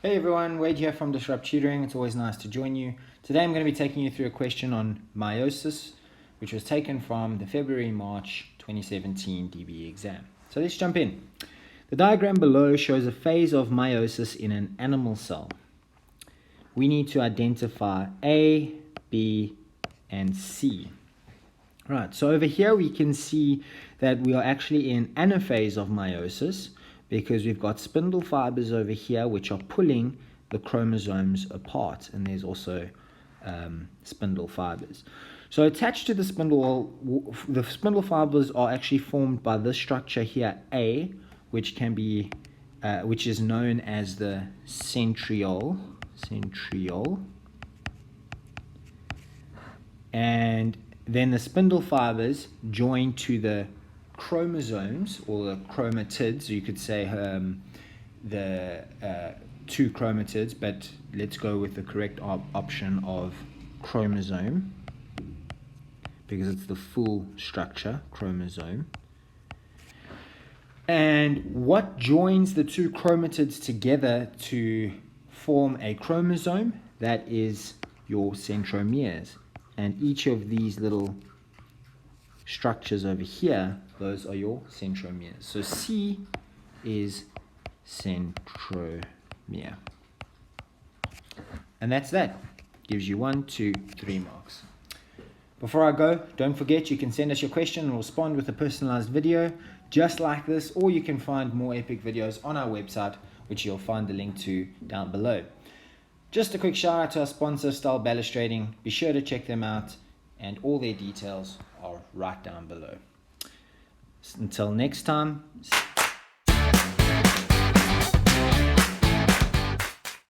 Hey everyone, Wade here from Disrupt Tutoring. It's always nice to join you. Today I'm going to be taking you through a question on meiosis, which was taken from the February-March 2017 DBE exam. So let's jump in. The diagram below shows a phase of meiosis in an animal cell. We need to identify A, B, and C. Right, so over here we can see that we are actually in anaphase of meiosis because we've got spindle fibers over here which are pulling the chromosomes apart, and there's also spindle fibers. So attached to the spindle fibers are actually formed by this structure here, A, which can be which is known as the centriole, and then the spindle fibers join to the chromosomes, or the chromatids. You could say the two chromatids, but let's go with the correct option of chromosome because it's the full structure, chromosome. And what joins the two chromatids together to form a chromosome? That is your centromeres. And each of these little structures over here, those are your centromeres. So C is centromere. And that's that. Gives you 1, 2, 3 marks. Before I go, don't forget you can send us your question and respond with a personalized video just like this, or you can find more epic videos on our website, which you'll find the link to down below. Just a quick shout out to our sponsor, Style Balustrating. Be sure to check them out, and all their details are right down below. Until next time,